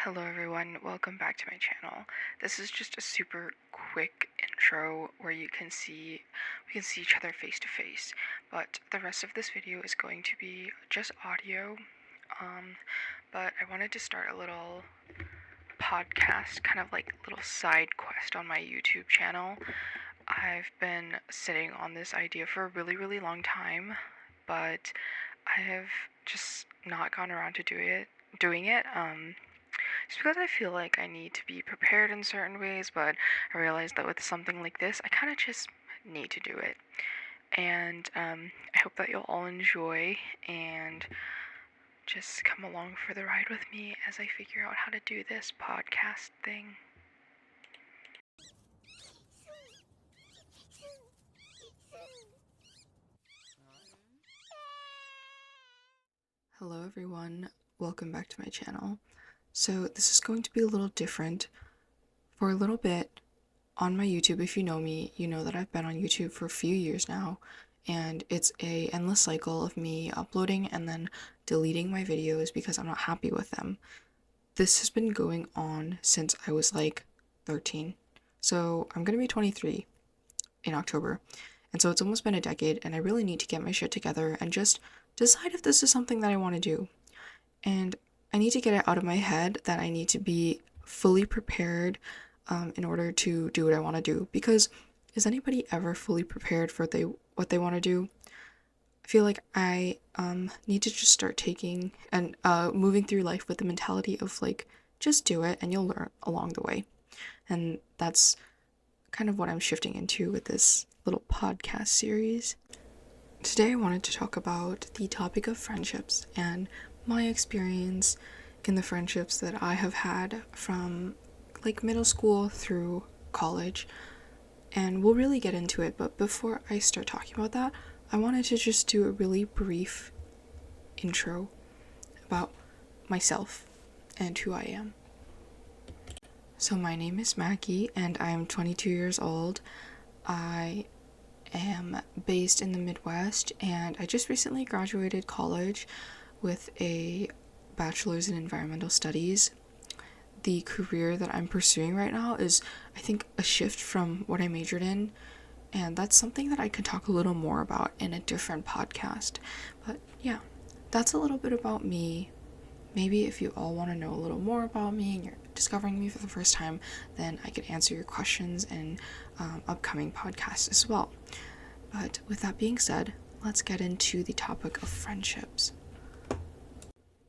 Hello everyone, welcome back to my channel. This is just a super quick intro where we can see each other face to face, but the rest of this video is going to be just audio. But I wanted to start a little podcast, kind of like a little side quest on my YouTube channel. I've been sitting on this idea for a really long time, but I have just not gotten around to doing it. Just because I feel like I need to be prepared in certain ways, but I realized that with something like this, I kind of just need to do it. And I hope that you'll all enjoy and just come along for the ride with me as I figure out how to do this podcast thing. Hello everyone, welcome back to my channel. So this is going to be a little different. For a little bit on my YouTube, if you know me, you know that I've been on YouTube for a few years now, and it's a endless cycle of me uploading and then deleting my videos because I'm not happy with them. This has been going on since I was like 13. So I'm gonna be 23 in October. And so it's almost been a decade, and I really need to get my shit together and just decide if this is something that I want to do. And I need to get it out of my head that I need to be fully prepared in order to do what I want to do. Because is anybody ever fully prepared for what they want to do? I feel like I need to just start taking and moving through life with the mentality of like, just do it and you'll learn along the way. And that's kind of what I'm shifting into with this little podcast series. Today I wanted to talk about the topic of friendships and my experience in the friendships that I have had from like middle school through college, and we'll really get into it. But before I start talking about that, I wanted to just do a really brief intro about myself and who I am. So my name is Maggie and I'm 22 years old. I am based in the Midwest and I just recently graduated college with a bachelor's in environmental studies. The career that I'm pursuing right now is, I think, a shift from what I majored in, and that's something that I could talk a little more about in a different podcast. But yeah, that's a little bit about me. Maybe if you all want to know a little more about me and you're discovering me for the first time, then I could answer your questions in upcoming podcasts as well. But with that being said, let's get into the topic of friendships.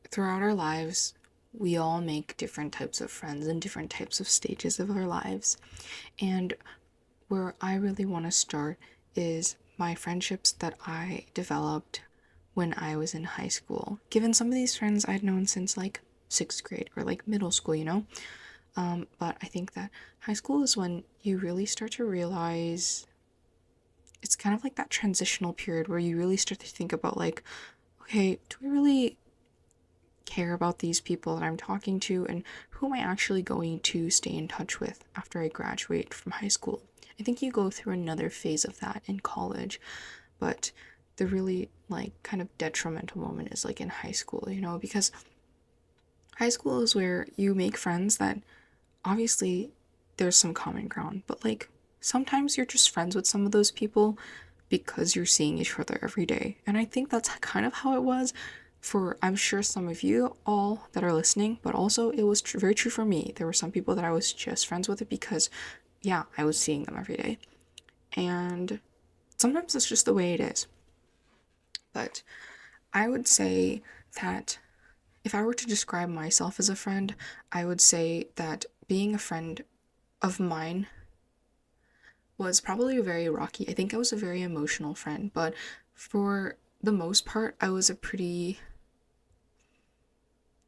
Throughout our lives, we all make different types of friends in different types of stages of our lives. And where I really want to start is my friendships that I developed when I was in high school. Given some of these friends I'd known since like 6th grade or like middle school, you know? But I think that high school is when you really start to realize it's kind of like that transitional period where you really start to think about like, okay, do I really care about these people that I'm talking to, and who am I actually going to stay in touch with after I graduate from high school? I think you go through another phase of that in college, but the really like kind of detrimental moment is like in high school, you know, because high school is where you make friends that obviously there's some common ground, but like sometimes you're just friends with some of those people because you're seeing each other every day. And I think that's kind of how it was for, I'm sure, some of you all that are listening, but also it was very true for me. There were some people that I was just friends with because, yeah, I was seeing them every day. And sometimes it's just the way it is. But I would say that if I were to describe myself as a friend, I would say that being a friend of mine was probably very rocky. I think I was a very emotional friend, but for the most part, I was a pretty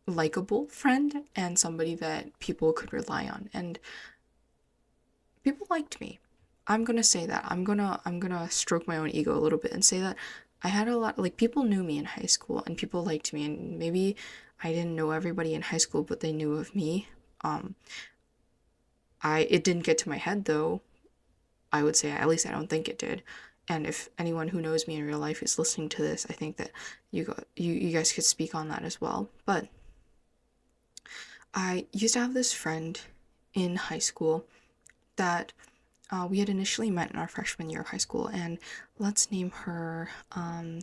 likable friend and somebody that people could rely on, and people liked me. I'm gonna say that. I'm gonna stroke my own ego a little bit and say that I had a lot, like, people knew me in high school and people liked me, and maybe I didn't know everybody in high school, but they knew of me. It didn't get to my head though. I would say, at least I don't think it did. And if anyone who knows me in real life is listening to this, I think that you guys could speak on that as well. But I used to have this friend in high school that we had initially met in our freshman year of high school, and let's name her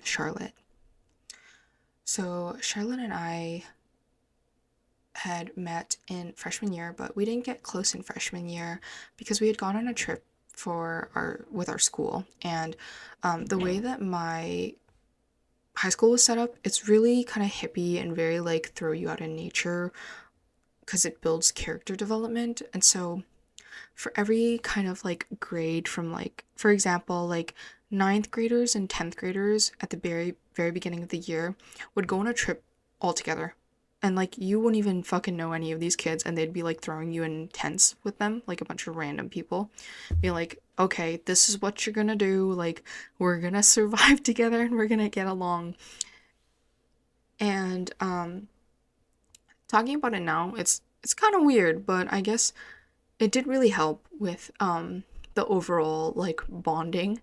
Charlotte. So, Charlotte and I had met in freshman year, but we didn't get close in freshman year because we had gone on a trip for our school, and the way that my high school was set up, it's really kind of hippie and very like throw you out in nature because it builds character development. And so for every kind of like grade from like, for example, like ninth graders and 10th graders at the very beginning of the year would go on a trip all together. And like you wouldn't even fucking know any of these kids, and they'd be like throwing you in tents with them, like a bunch of random people. Be like, okay, this is what you're gonna do, like we're gonna survive together and we're gonna get along. And talking about it now, it's kind of weird, but I guess it did really help with the overall like bonding.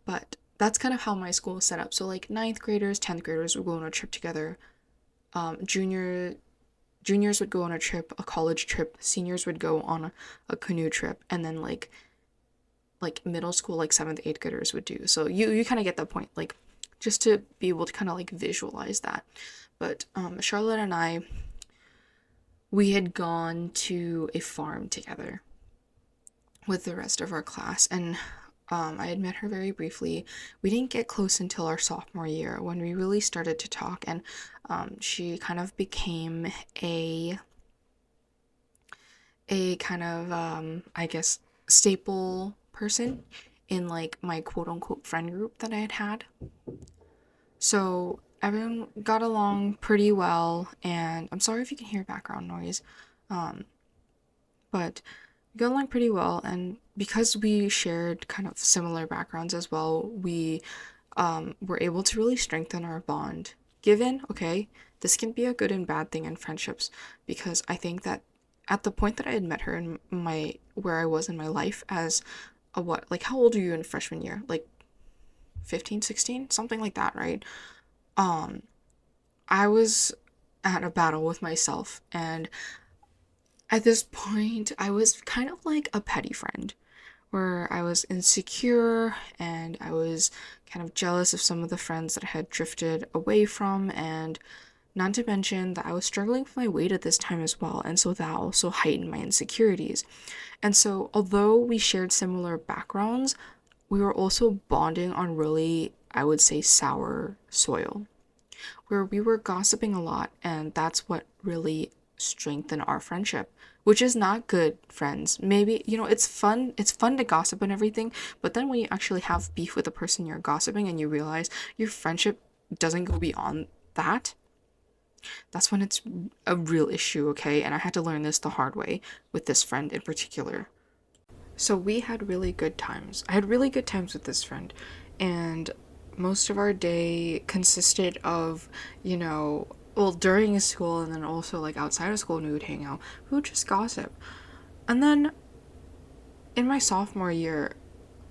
But that's kind of how my school was set up. So like ninth graders, 10th graders would go on a trip together. Juniors would go on a trip, a college trip. Seniors would go on a canoe trip, and then like middle school, like seventh, eighth graders would do. So you kind of get the point, like just to be able to kind of like visualize that. But Charlotte and I, we had gone to a farm together with the rest of our class, and I had met her very briefly. We didn't get close until our sophomore year when we really started to talk, and she kind of became a kind of I guess staple person in like my quote unquote friend group that I had had. So everyone got along pretty well, and I'm sorry if you can hear background noise, um, but we got along pretty well. And because we shared kind of similar backgrounds as well, we were able to really strengthen our bond. Given, okay, this can be a good and bad thing in friendships, because I think that at the point that I had met her in my where I was in my life as a what, like how old are you in freshman year? Like 15, 16, something like that, right? Um, I was at a battle with myself, and at this point, I was kind of like a petty friend where I was insecure and I was kind of jealous of some of the friends that I had drifted away from, and not to mention that I was struggling with my weight at this time as well, and so that also heightened my insecurities. And so, although we shared similar backgrounds, we were also bonding on really, I would say, sour soil, where we were gossiping a lot, and that's what really strengthened our friendship, which is not good, friends. Maybe, it's fun to gossip and everything, but then when you actually have beef with the person you're gossiping and you realize your friendship doesn't go beyond that, that's when it's a real issue, okay? And I had to learn this the hard way with this friend in particular. So we had really good times. I had really good times with this friend, and most of our day consisted of, well, during school and then also like outside of school when we would hang out, we would just gossip. And then in my sophomore year,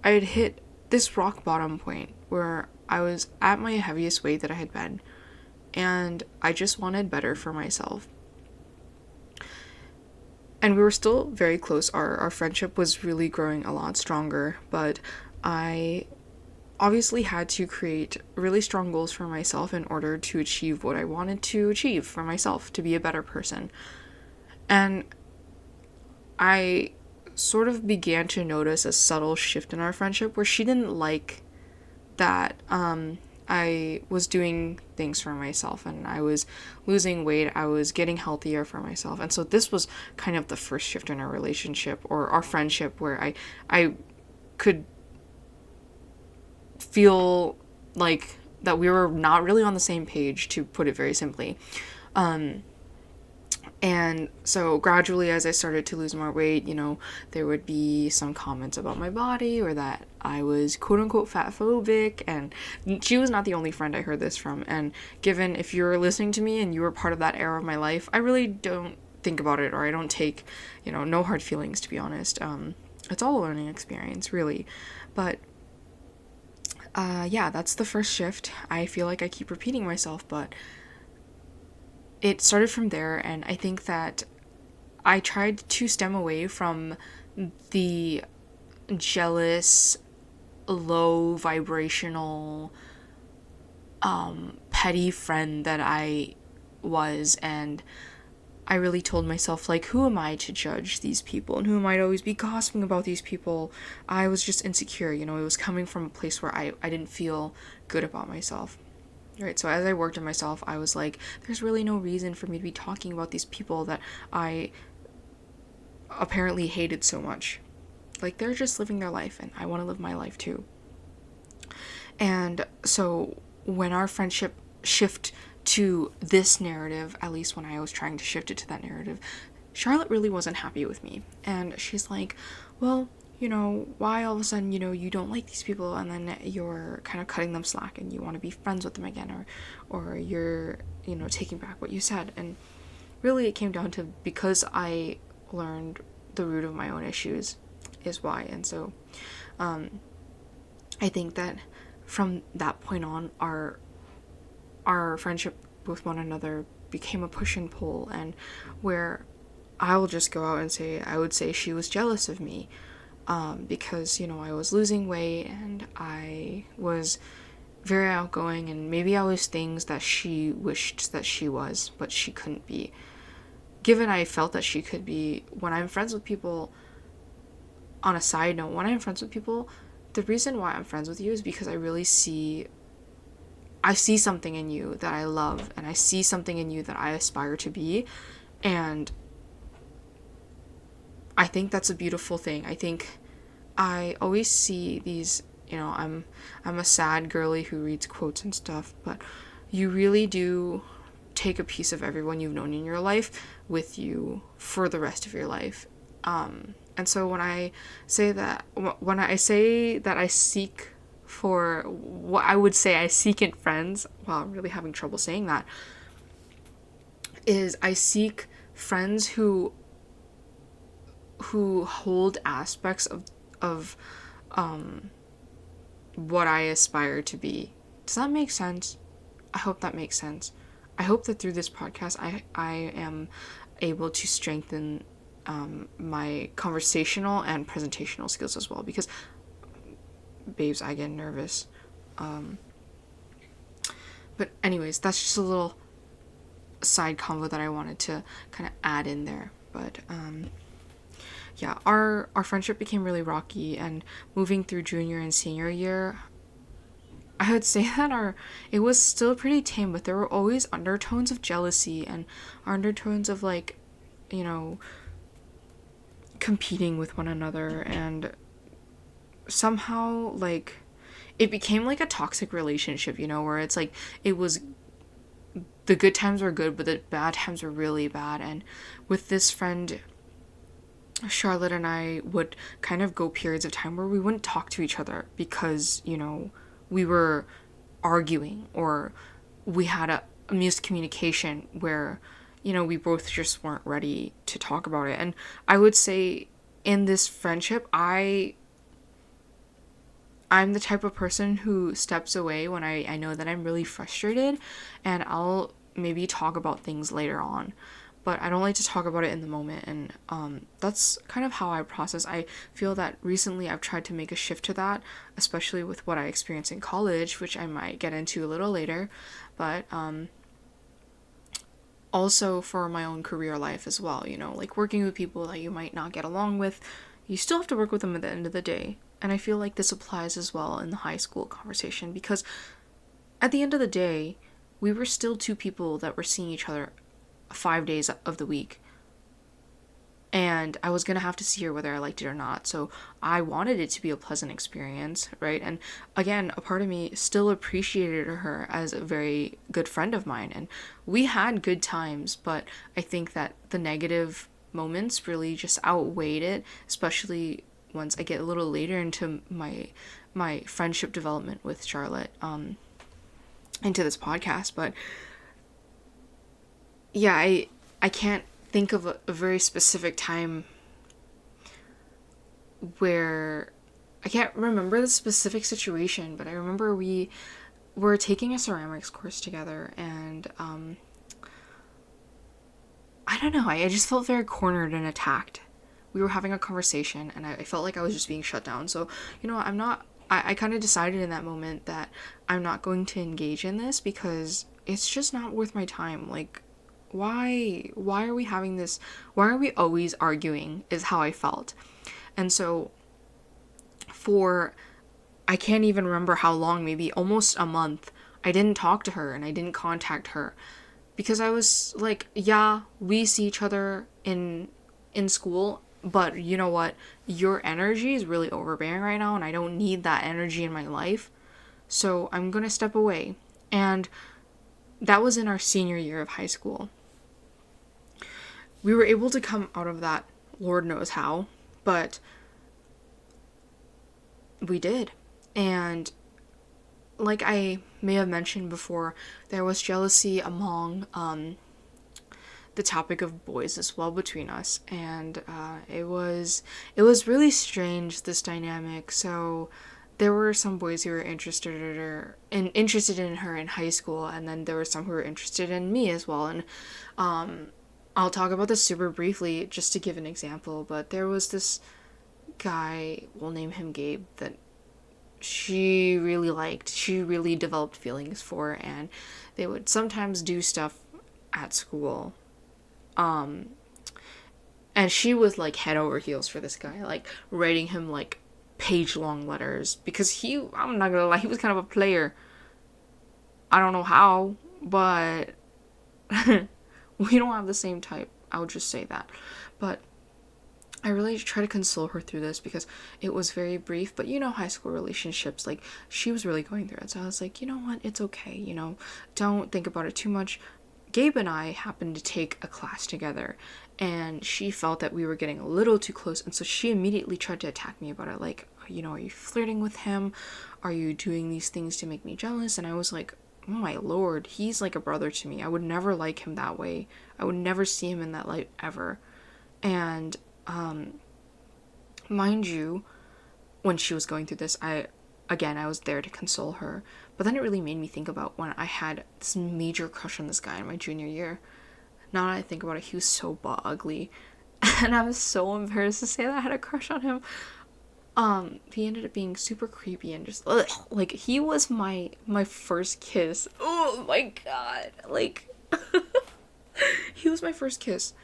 I had hit this rock bottom point where I was at my heaviest weight that I had been, and I just wanted better for myself. And we were still very close. Our friendship was really growing a lot stronger, but I obviously had to create really strong goals for myself in order to achieve what I wanted to achieve for myself, to be a better person. And I sort of began to notice a subtle shift in our friendship where she didn't like that I was doing things for myself and I was losing weight, I was getting healthier for myself. And so this was kind of the first shift in our relationship or our friendship where I could feel like that we were not really on the same page, to put it very simply. And so gradually, as I started to lose more weight, there would be some comments about my body or that I was quote unquote fat phobic. And she was not the only friend I heard this from. And given if you're listening to me and you were part of that era of my life, I really don't think about it, or I don't take, no hard feelings, to be honest. It's all a learning experience, really. But yeah, that's the first shift. I feel like I keep repeating myself, but it started from there, and I think that I tried to stem away from the jealous, low vibrational, petty friend that I was, and I really told myself, like, who am I to judge these people, and who am I to always be gossiping about these people? I was just insecure, it was coming from a place where I didn't feel good about myself. Right, so as I worked on myself, I was like, there's really no reason for me to be talking about these people that I apparently hated so much. Like, they're just living their life, and I want to live my life too. And so when our friendship shift to this narrative, at least when I was trying to shift it to that narrative, Charlotte really wasn't happy with me. And she's like, well, why all of a sudden, you don't like these people, and then you're kind of cutting them slack and you want to be friends with them again, or you're, taking back what you said. And really it came down to, because I learned the root of my own issues is why. And so I think that from that point on, our friendship with one another became a push and pull, and where I will just go out and say, I would say she was jealous of me, because, I was losing weight and I was very outgoing, and maybe I was things that she wished that she was, but she couldn't be. Given I felt that she could be, when I'm friends with people, on a side note, when I'm friends with people, the reason why I'm friends with you is because I see something in you that I love, and I see something in you that I aspire to be, and I think that's a beautiful thing. I think I always see these, I'm a sad girly who reads quotes and stuff, but you really do take a piece of everyone you've known in your life with you for the rest of your life. And so when I say that I seek for what I would say I seek in friends, well, I'm really having trouble saying that, is I seek friends who hold aspects of what I aspire to be. Does that make sense? I hope that makes sense. I hope that through this podcast I am able to strengthen my conversational and presentational skills as well, because babes, I get nervous. But anyways, that's just a little side convo that I wanted to kind of add in there. But yeah, our friendship became really rocky, and moving through junior and senior year, I would say that it was still pretty tame, but there were always undertones of jealousy and undertones of, like, competing with one another, and somehow, like, it became like a toxic relationship, where it's like, it was, the good times were good, but the bad times were really bad. And with this friend, Charlotte and I would kind of go periods of time where we wouldn't talk to each other because, we were arguing, or we had a miscommunication where, we both just weren't ready to talk about it. And I would say in this friendship, I'm the type of person who steps away when I know that I'm really frustrated, and I'll maybe talk about things later on. But I don't like to talk about it in the moment, and that's kind of how I process. I feel that recently I've tried to make a shift to that, especially with what I experienced in college, which I might get into a little later, but also for my own career life as well, like working with people that you might not get along with, you still have to work with them at the end of the day. And I feel like this applies as well in the high school conversation, because at the end of the day, we were still two people that were seeing each other 5 days of the week, and I was gonna have to see her whether I liked it or not. So I wanted it to be a pleasant experience, right? And again, a part of me still appreciated her as a very good friend of mine, and we had good times, but I think that the negative moments really just outweighed it, especially once I get a little later into my friendship development with Charlotte, into this podcast. But yeah, I can't think of a very specific time where, I can't remember the specific situation, but I remember we were taking a ceramics course together, and I don't know, I just felt very cornered and attacked. We were having a conversation and I felt like I was just being shut down. So, I'm not, I kind of decided in that moment that I'm not going to engage in this because it's just not worth my time. Like, why are we having this? Why are we always arguing? Is how I felt. And so, for, I can't even remember how long, maybe almost a month, I didn't talk to her and I didn't contact her because I was like, yeah, we see each other in school, but you know what? Your energy is really overbearing right now and I don't need that energy in my life. So I'm going to step away. And that was in our senior year of high school. We were able to come out of that, Lord knows how, but we did. And like I may have mentioned before, there was jealousy among the topic of boys as well between us, and it was really strange, this dynamic. So there were some boys who were interested in her in high school, and then there were some who were interested in me as well. And I'll talk about this super briefly just to give an example, but there was this guy, we'll name him Gabe, that she really liked, she really developed feelings for, and they would sometimes do stuff at school. And she was like head over heels for this guy, like writing him like page long letters because I'm not gonna lie, he was kind of a player. I don't know how, but we don't have the same type. I would just say that. But I really try to console her through this because it was very brief, but high school relationships, like, she was really going through it. So I was like, you know what, it's okay, don't think about it too much. Gabe and I happened to take a class together, and she felt that we were getting a little too close, and so she immediately tried to attack me about it, like, are you flirting with him? Are you doing these things to make me jealous? And I was like, oh my lord, he's like a brother to me. I would never like him that way. I would never see him in that light ever. And mind you, when she was going through this, I was there to console her. But then it really made me think about when I had this major crush on this guy in my junior year. Now that I think about it, he was so ugly. And I was so embarrassed to say that I had a crush on him. He ended up being super creepy and just, ugh, like, he was my first kiss. Oh my god. Like, he was my first kiss.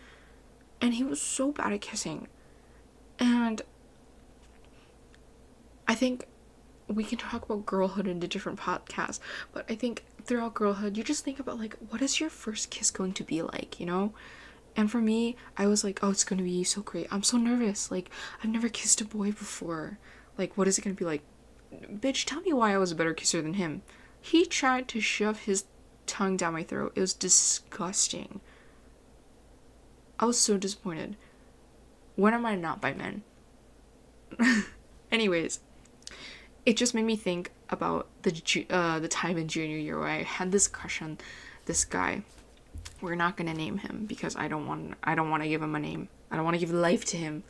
And he was so bad at kissing. And I think we can talk about girlhood in the different podcasts, but I think throughout girlhood, you just think about, like, what is your first kiss going to be like, And for me, I was like, oh, it's going to be so great. I'm so nervous. Like, I've never kissed a boy before. Like, what is it going to be like? Bitch, tell me why I was a better kisser than him. He tried to shove his tongue down my throat. It was disgusting. I was so disappointed. When am I not by men? Anyways, it just made me think about the time in junior year where I had this crush on this guy. We're not gonna name him because I don't want to give him a name. I don't want to give life to him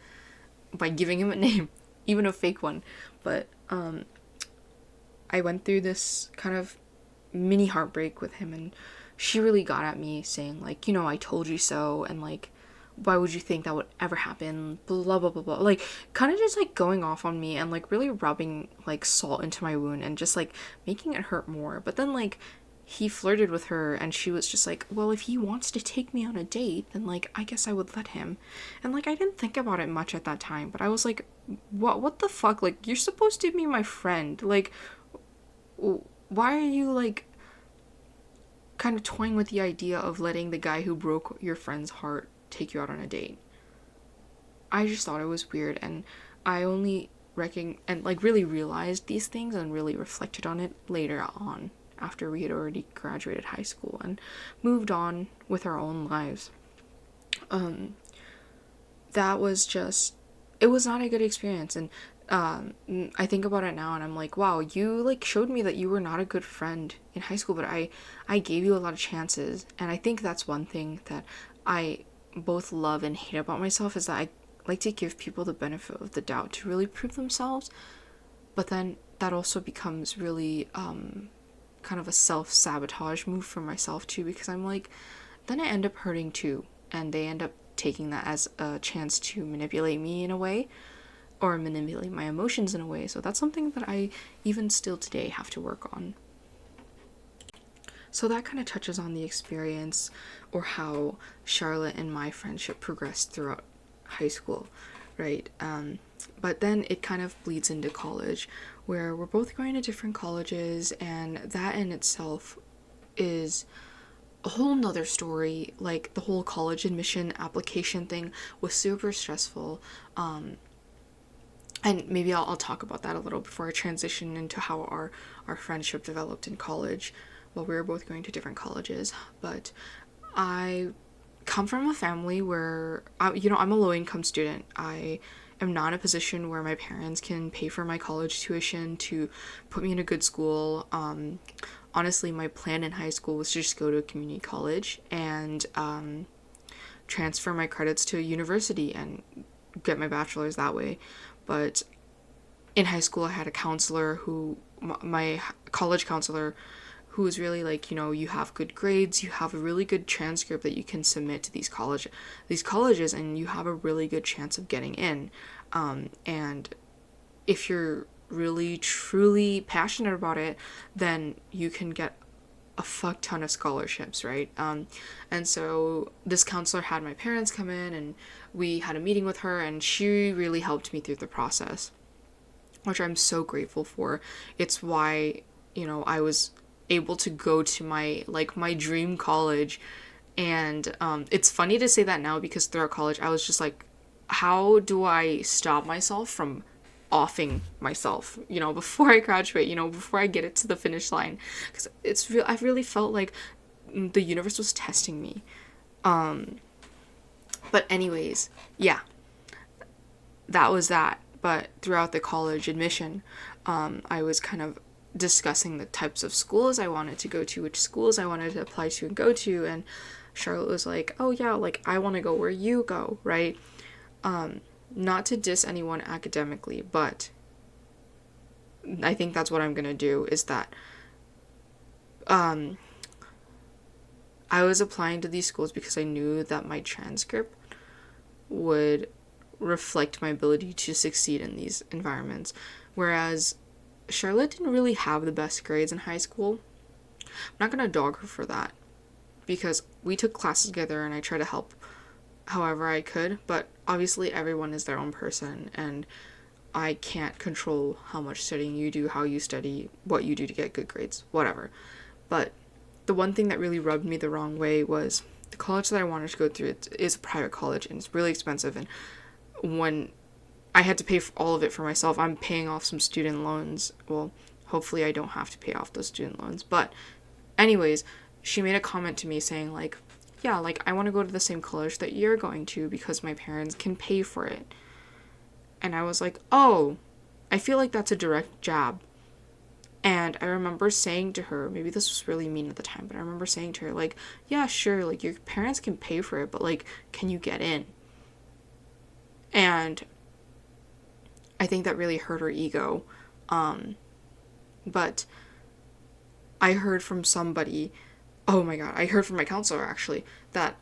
by giving him a name, even a fake one. But I went through this kind of mini heartbreak with him, and she really got at me saying, like, I told you so, and like, why would you think that would ever happen, blah blah blah blah, like, kind of just like going off on me and like really rubbing like salt into my wound and just like making it hurt more. But then, like, he flirted with her and she was just like, well, if he wants to take me on a date, then like I guess I would let him. And like, I didn't think about it much at that time, but I was like, what the fuck, like, you're supposed to be my friend, like, why are you like kind of toying with the idea of letting the guy who broke your friend's heart take you out on a date? I just thought it was weird, and I only really realized these things and really reflected on it later on, after we had already graduated high school and moved on with our own lives. That was just, it was not a good experience. And I think about it now and I'm like, wow, you like showed me that you were not a good friend in high school, but I gave you a lot of chances. And I think that's one thing that I both love and hate about myself, is that I like to give people the benefit of the doubt to really prove themselves, but then that also becomes really kind of a self-sabotage move for myself too, because I'm like, then I end up hurting too. and they end up taking that as a chance to manipulate me in a way, or manipulate my emotions in a way. So that's something that I even still today have to work on. So that kind of touches on the experience, or how Charlotte and my friendship progressed throughout high school, right? But then it kind of bleeds into college, where we're both going to different colleges, and that in itself is a whole nother story. Like, the whole college admission application thing was super stressful. And maybe I'll talk about that a little before I transition into how our friendship developed in college while we were both going to different colleges. But I come from a family where, I'm a low-income student. I am not in a position where my parents can pay for my college tuition to put me in a good school. Honestly, my plan in high school was to just go to a community college and transfer my credits to a university and get my bachelor's that way. But in high school, I had a counselor my college counselor, who was really like, you have good grades, you have a really good transcript that you can submit to these colleges, and you have a really good chance of getting in. And if you're really truly passionate about it, then you can get a fuck ton of scholarships, right? And so this counselor had my parents come in, and we had a meeting with her, and she really helped me through the process, which I'm so grateful for. It's why, I was able to go to my dream college. And it's funny to say that now, because throughout college I was just like, how do I stop myself from offing myself, before I graduate, before I get it to the finish line, because I really felt like the universe was testing me. But anyways, yeah, that was that. But throughout the college admission, I was kind of discussing the types of schools I wanted to go to, which schools I wanted to apply to and go to, and Charlotte was like, oh yeah, like, I want to go where you go, right? Not to diss anyone academically, but I think that's what I'm gonna do, is that I was applying to these schools because I knew that my transcript would reflect my ability to succeed in these environments. Whereas Charlotte didn't really have the best grades in high school. I'm not gonna dog her for that, because we took classes together and I tried to help however I could, but obviously everyone is their own person, and I can't control how much studying you do, how you study, what you do to get good grades, whatever. But the one thing that really rubbed me the wrong way was the college that I wanted to go through. It is a private college, and it's really expensive, and when I had to pay for all of it for myself, I'm paying off some student loans. Well, hopefully I don't have to pay off those student loans, but anyways, she made a comment to me saying like, yeah, like, I want to go to the same college that you're going to because my parents can pay for it. And I was like, oh, I feel like that's a direct jab. And I remember saying to her, maybe this was really mean at the time, but I remember saying to her, like, yeah, sure, like, your parents can pay for it, but, like, can you get in? And I think that really hurt her ego. But I heard from somebody, oh my god, I heard from my counselor, actually, that,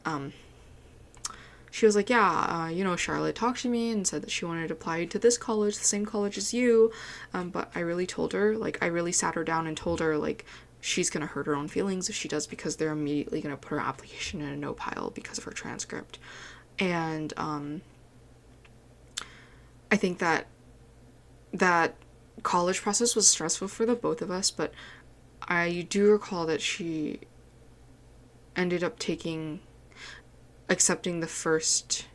she was like, yeah, Charlotte talked to me and said that she wanted to apply to this college, the same college as you, but I really told her, like, I really sat her down and told her, like, she's gonna hurt her own feelings if she does, because they're immediately gonna put her application in a no pile because of her transcript. And, I think that college process was stressful for the both of us, but I do recall that she ended up accepting the first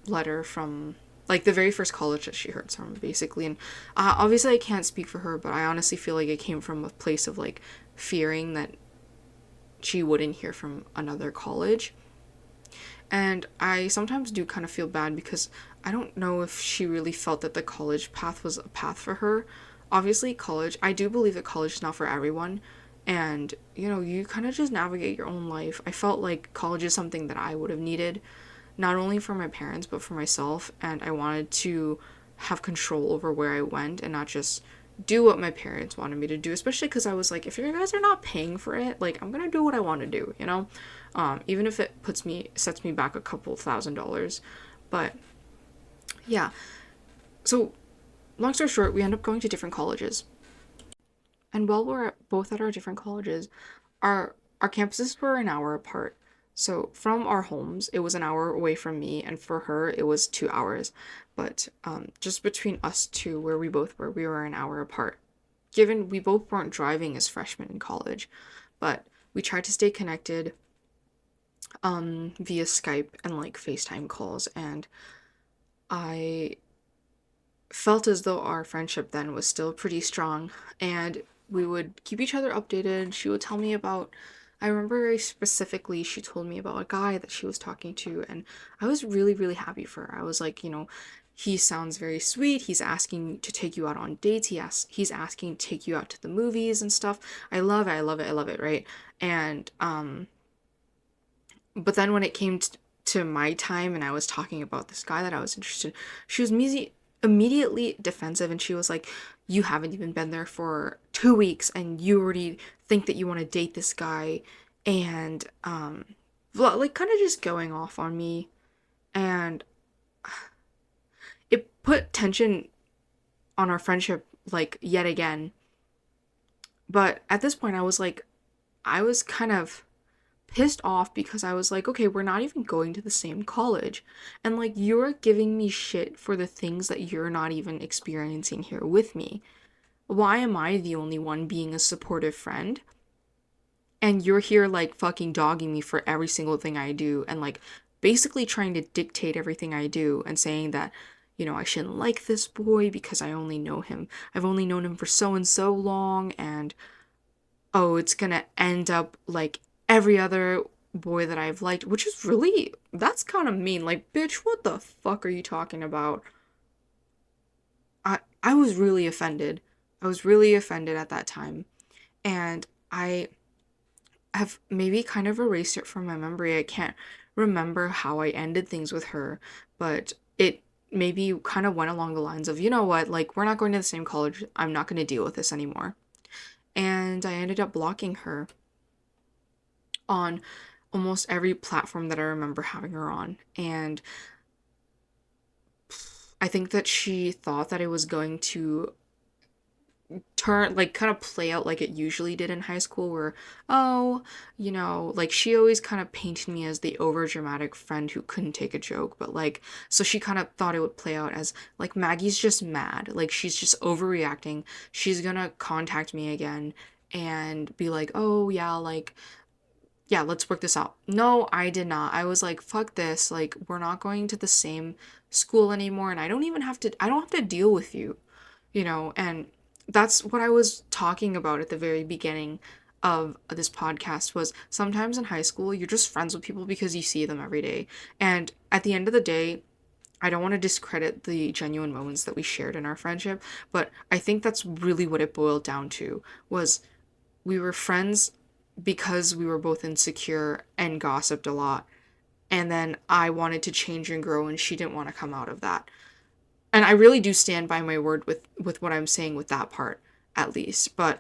letter from, like, the very first college that she heard from, basically. And obviously I can't speak for her, but I honestly feel like it came from a place of, like, fearing that she wouldn't hear from another college. And I sometimes do kind of feel bad, because I don't know if she really felt that the college path was a path for her. Obviously, I do believe that college is not for everyone, and, you kind of just navigate your own life. I felt like college is something that I would have needed, not only for my parents, but for myself, and I wanted to have control over where I went and not just do what my parents wanted me to do, especially because I was like, if you guys are not paying for it, like, I'm gonna do what I want to do, you know? Even if it sets me back a couple $1,000s. But yeah, so long story short, we end up going to different colleges. And while we're both at our different colleges, our campuses were an hour apart. So from our homes, it was an hour away from me, and for her, it was 2 hours. But just between us two, where we both were, we were an hour apart. Given we both weren't driving as freshmen in college, but we tried to stay connected via Skype and like FaceTime calls, and I felt as though our friendship then was still pretty strong, and we would keep each other updated. She would tell me about, I remember very specifically, she told me about a guy that she was talking to, and I was really, really happy for her. I was like, he sounds very sweet. He's asking to take you out on dates. He's asking to take you out to the movies and stuff. I love it. I love it. I love it, right? And but then when it came to my time and I was talking about this guy that I was interested in, she was immediately defensive, and she was like, you haven't even been there for 2 weeks and you already think that you want to date this guy, and like kind of just going off on me, and it put tension on our friendship like yet again. But at this point I was kind of pissed off because I was like, okay, we're not even going to the same college. And like, you're giving me shit for the things that you're not even experiencing here with me. Why am I the only one being a supportive friend? And you're here like fucking dogging me for every single thing I do, and like basically trying to dictate everything I do, and saying that, I shouldn't like this boy because I only know him. I've only known him for so and so long, and oh, it's gonna end up like every other boy that I've liked, which is really, that's kind of mean. Like, bitch, what the fuck are you talking about? I was really offended. I was really offended at that time. And I have maybe kind of erased it from my memory. I can't remember how I ended things with her, but it maybe kind of went along the lines of, you know what, like, we're not going to the same college. I'm not going to deal with this anymore. And I ended up blocking her on almost every platform that I remember having her on. And I think that she thought that it was going to turn, like, kind of play out like it usually did in high school, where, oh, like, she always kind of painted me as the over dramatic friend who couldn't take a joke. But like, so she kind of thought it would play out as like, Maggie's just mad, like, she's just overreacting, she's gonna contact me again and be like, oh yeah, like, yeah, let's work this out. No, I did not. I was like, fuck this. Like, we're not going to the same school anymore, and I don't have to deal with you, and that's what I was talking about at the very beginning of this podcast. Was sometimes in high school, you're just friends with people because you see them every day. And at the end of the day, I don't want to discredit the genuine moments that we shared in our friendship, but I think that's really what it boiled down to. Was we were friends because we were both insecure and gossiped a lot. And then I wanted to change and grow, and she didn't want to come out of that. And I really do stand by my word with what I'm saying with that part, at least. But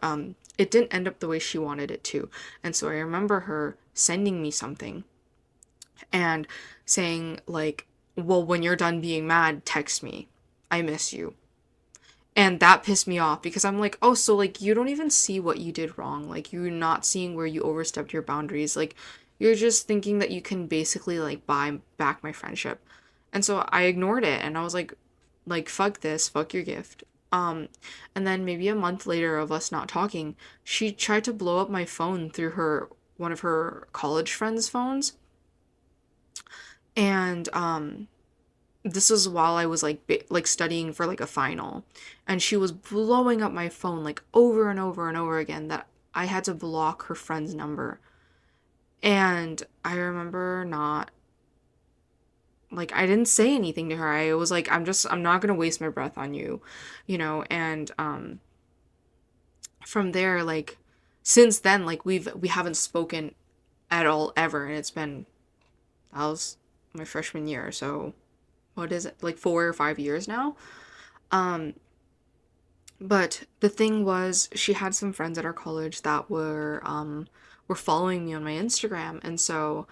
it didn't end up the way she wanted it to. And so I remember her sending me something and saying like, well, when you're done being mad, text me. I miss you. And that pissed me off because I'm like, oh, so like, you don't even see what you did wrong. Like, you're not seeing where you overstepped your boundaries. Like, you're just thinking that you can basically like buy back my friendship. And so I ignored it, and I was like, fuck this, fuck your gift. And then maybe a month later of us not talking, she tried to blow up my phone through one of her college friends' phones. And this was while I was like studying for like a final, and she was blowing up my phone like over and over and over again, that I had to block her friend's number. And I remember not, like, I didn't say anything to her. I was like, I'm not gonna waste my breath on you, and from there, like, since then, like, we haven't spoken at all ever, and that was my freshman year, so what is it, like 4 or 5 years now. um But the thing was, she had some friends at our college that were following me on my Instagram, and so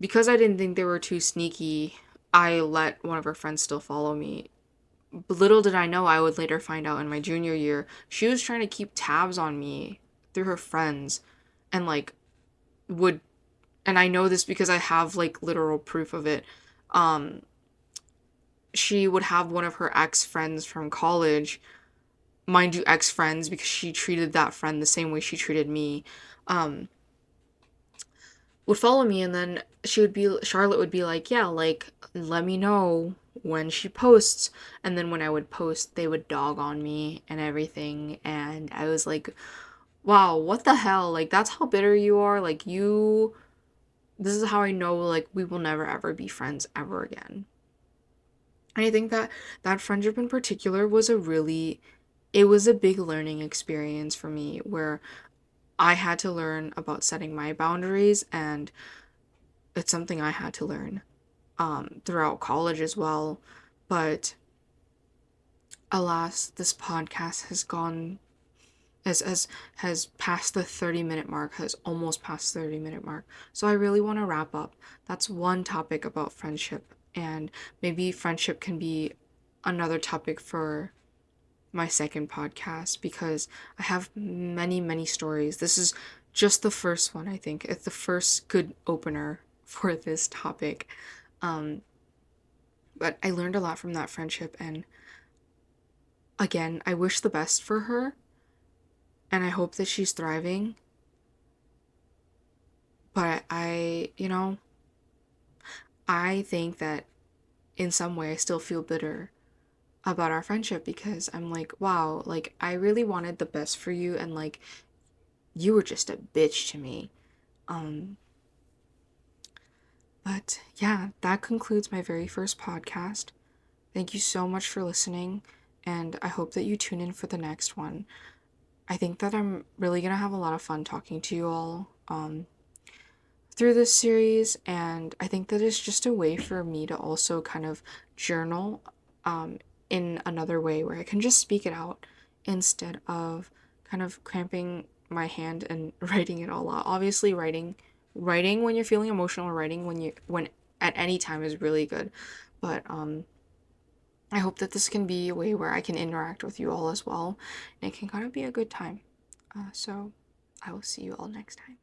because I didn't think they were too sneaky, I let one of her friends still follow me. But little did I know, I would later find out in my junior year, she was trying to keep tabs on me through her friends, and like would, and I know this because I have like literal proof of it. Um, she would have one of her ex friends from college, mind you, ex friends, because she treated that friend the same way she treated me. Um, would follow me, and then Charlotte would be like, yeah, like, let me know when she posts. And then when I would post, they would dog on me and everything. And I was like, wow, what the hell? Like, that's how bitter you are. Like, this is how I know, like, we will never ever be friends ever again. And I think that that friendship in particular was it was a big learning experience for me where I had to learn about setting my boundaries, and it's something I had to learn throughout college as well. But alas, this podcast has passed the 30-minute mark, has almost passed the 30-minute mark. So I really want to wrap up. That's one topic about friendship, and maybe friendship can be another topic for my second podcast because I have many, many stories. This is just the first one, I think. It's the first good opener for this topic. Um, but I learned a lot from that friendship, and again, I wish the best for her, and I hope that she's thriving. But I think that in some way I still feel bitter about our friendship because I'm like, wow, like I really wanted the best for you, and like you were just a bitch to me. Um, but yeah, that concludes my very first podcast. Thank you so much for listening, and I hope that you tune in for the next one. I think that I'm really gonna have a lot of fun talking to you all through this series, and I think that it's just a way for me to also kind of journal um, in another way where I can just speak it out instead of kind of cramping my hand and writing it all out. Obviously, writing when you're feeling emotional, writing when at any time is really good, but I hope that this can be a way where I can interact with you all as well, and it can kind of be a good time. So I will see you all next time.